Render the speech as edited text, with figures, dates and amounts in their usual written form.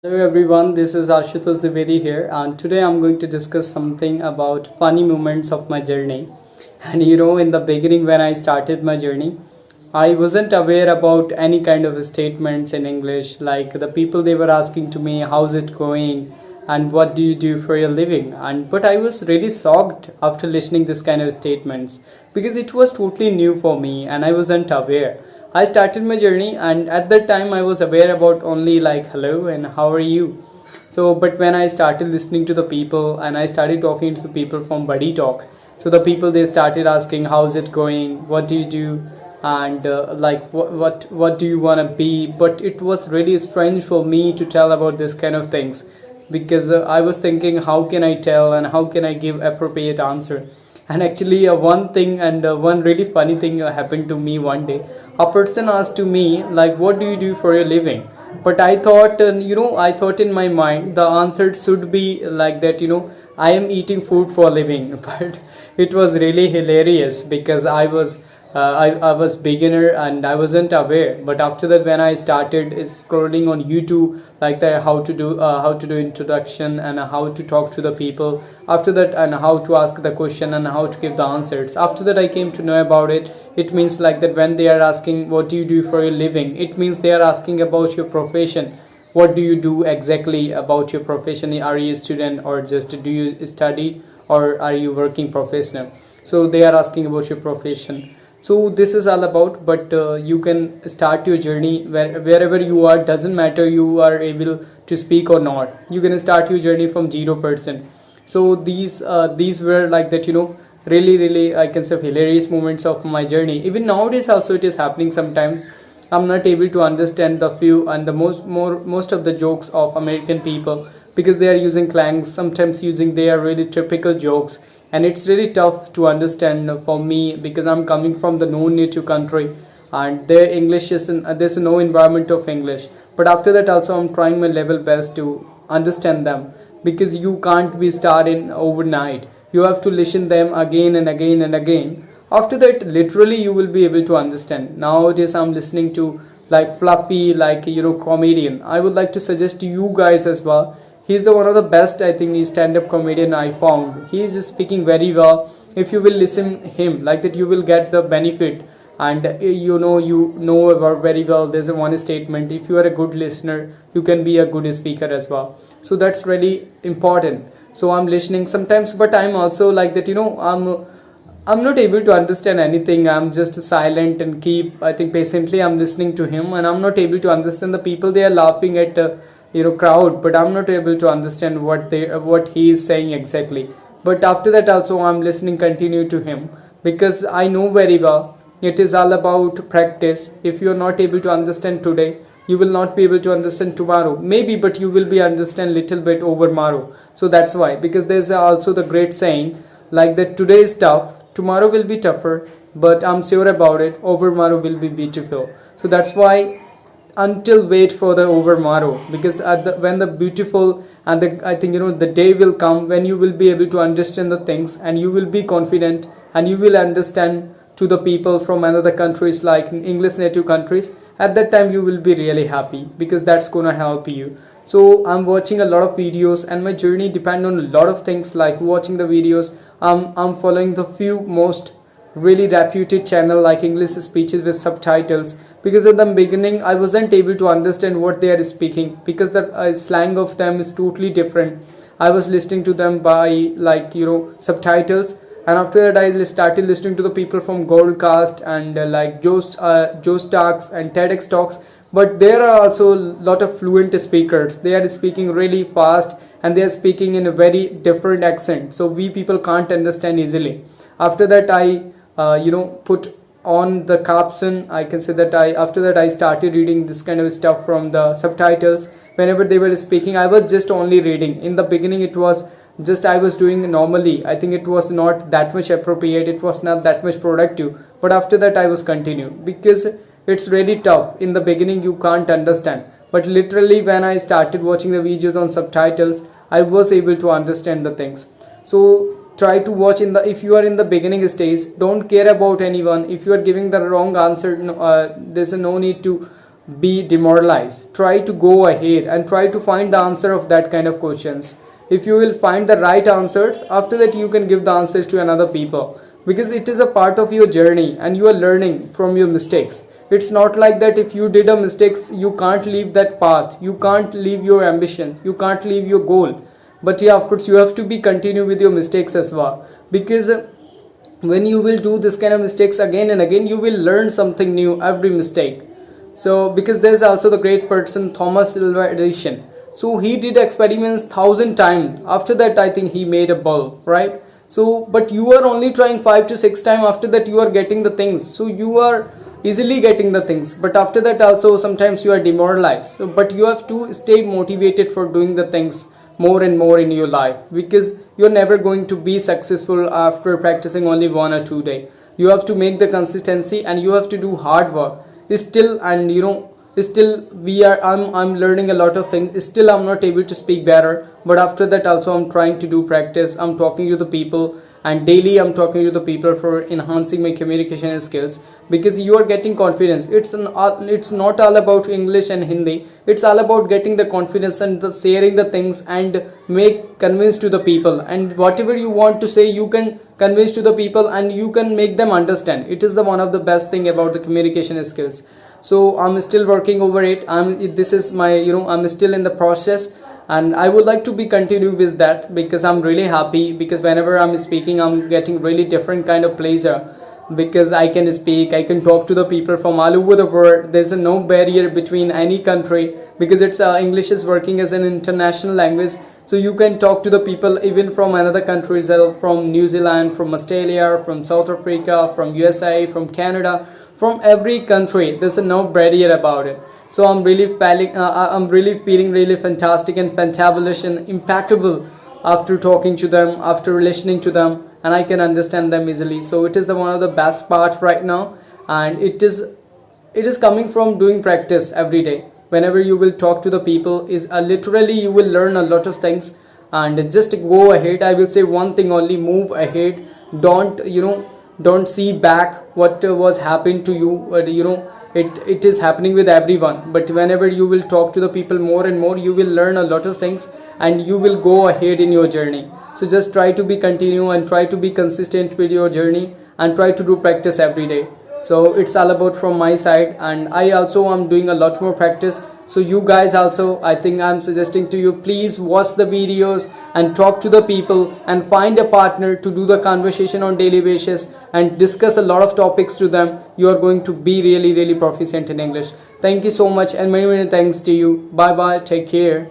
Hello everyone, this is Ashutosh Dwivedi here, and today I'm going to discuss something about funny moments of my journey. And in the beginning when I started my journey, I wasn't aware about any kind of statements in English. Like the people they were asking to me, how's it going, and what do you do for your living? And but I was really shocked after listening this kind of statements because it was totally new for me and I wasn't aware. I started my journey, and at that time I was aware about only like hello and how are you. So, but when I started listening to the people and I started talking to the people from Buddy Talk, so the people they started asking how's it going, what do you do, and like what do you want to be. But it was really strange for me to tell about this kind of things because I was thinking how can I tell and how can I give appropriate answer. And actually, one thing and one really funny thing happened to me one day. A person asked to me like, "What do you do for your living?" But I thought, I thought in my mind the answer should be like that. I am eating food for a living. But it was really hilarious because I was beginner and I wasn't aware. But after that, when I started scrolling on YouTube, like that, how to do introduction and how to talk to the people. After that, and how to ask the question and how to give the answers. After that, I came to know about it. It means like that when they are asking what do you do for your living, it means they are asking about your profession. What do you do exactly about your profession? Are you a student or just do you study or are you working professional? So they are asking about your profession. So this is all about, but you can start your journey wherever you are. Doesn't matter you are able to speak or not. You can start your journey from 0%. So these were like that, really I can say hilarious moments of my journey. Even nowadays also it is happening sometimes. I'm not able to understand the few and the most of the jokes of American people because they are using clangs, sometimes using they are really typical jokes, and it's really tough to understand for me because I'm coming from the non-native country and their English is there's no environment of English. But after that also I'm trying my level best to understand them because you can't be starting overnight. You have to listen them again and again and again. After that, literally you will be able to understand. Nowadays I'm listening to like Fluffy, like comedian. I would like to suggest to you guys as well. He's the one of the best, I think, stand-up comedian I found. He is speaking very well. If you will listen him like that, you will get the benefit. And you know about very well. There's a one statement: if you are a good listener, you can be a good speaker as well. So that's really important. So I'm listening sometimes, but I'm also like that. I'm not able to understand anything. I'm just silent and keep. I think patiently I'm listening to him, and I'm not able to understand the people. They are laughing at crowd, but I'm not able to understand what he is saying exactly. But after that also I'm listening continue to him because I know very well it is all about practice. If you are not able to understand today, you will not be able to understand tomorrow. Maybe, but you will be understand little bit over tomorrow. So that's why, because there's also the great saying like that today is tough, tomorrow will be tougher, but I'm sure about it, over tomorrow will be beautiful. So that's why until wait for the over tomorrow, because when the beautiful and the I think the day will come when you will be able to understand the things and you will be confident and you will understand to the people from another countries like English native countries. At that time you will be really happy because that's gonna help you. So I'm watching a lot of videos and my journey depend on a lot of things like watching the videos. I'm following the few most really reputed channel like English speeches with subtitles because at the beginning I wasn't able to understand what they are speaking because the slang of them is totally different. I was listening to them by like subtitles, and after that I started listening to the people from Goldcast and like Joe Talks and TEDx Talks. But there are also a lot of fluent speakers. They are speaking really fast and they are speaking in a very different accent, so we people can't understand easily. After that I put on the caption. I can say that I after that I started reading this kind of stuff from the subtitles. Whenever they were speaking, I was just only reading. In the beginning it was just I was doing normally. I think it was not that much appropriate, it was not that much productive. But after that I was continued because it's really tough. In the beginning you can't understand, but literally when I started watching the videos on subtitles, I was able to understand the things. So try to watch in the if you are in the beginning stage, don't care about anyone. If you are giving the wrong answer, there's no need to be demoralized. Try to go ahead and try to find the answer of that kind of questions. If you will find the right answers, after that you can give the answers to another people, because it is a part of your journey and you are learning from your mistakes. It's not like that if you did a mistakes you can't leave that path, you can't leave your ambitions, you can't leave your goal. But yeah, of course you have to be continue with your mistakes as well, because when you will do this kind of mistakes again and again, you will learn something new every mistake. So because there's also the great person Thomas Alva Edison, so he did experiments 1,000 times. After that I think he made a bulb, right? So but you are only trying 5 to 6 times, after that you are getting the things, so you are easily getting the things, but after that also sometimes you are demoralized. So but you have to stay motivated for doing the things more and more in your life, because you're never going to be successful after practicing only 1 or 2 days. You have to make the consistency and you have to do hard work still. And still I'm learning a lot of things, still I'm not able to speak better, but after that also I'm trying to do practice, I'm talking to the people, and daily I'm talking to the people for enhancing my communication skills, because you are getting confidence. It's not all about English and Hindi, it's all about getting the confidence and sharing the things and make convince to the people, and whatever you want to say you can convince to the people and you can make them understand. It is the one of the best thing about the communication skills. So I'm still working over it. This is my I'm still in the process, and I would like to be continue with that, because I'm really happy, because whenever I'm speaking I'm getting really different kind of pleasure, because I can speak, I can talk to the people from all over the world. There's no barrier between any country, because it's English is working as an international language, so you can talk to the people even from another countries, from New Zealand, from Australia, from South Africa, from USA, from Canada, from every country. There's no barrier about it. So I'm really feeling really fantastic and fantabulous and impeccable after talking to them, after listening to them, and I can understand them easily. So it is the one of the best parts right now, and it is coming from doing practice every day. Whenever you will talk to the people, is literally you will learn a lot of things. And just go ahead. I will say one thing only: move ahead. Don't see back what was happened to you. It is happening with everyone, but whenever you will talk to the people more and more, you will learn a lot of things and you will go ahead in your journey. So just try to be continue and try to be consistent with your journey, and try to do practice every day. So it's all about from my side, and I also am doing a lot more practice. So you guys also, I think I'm suggesting to you, please watch the videos and talk to the people and find a partner to do the conversation on daily basis and discuss a lot of topics to them. You are going to be really proficient in English. Thank you so much, and many thanks to you. Bye bye, take care.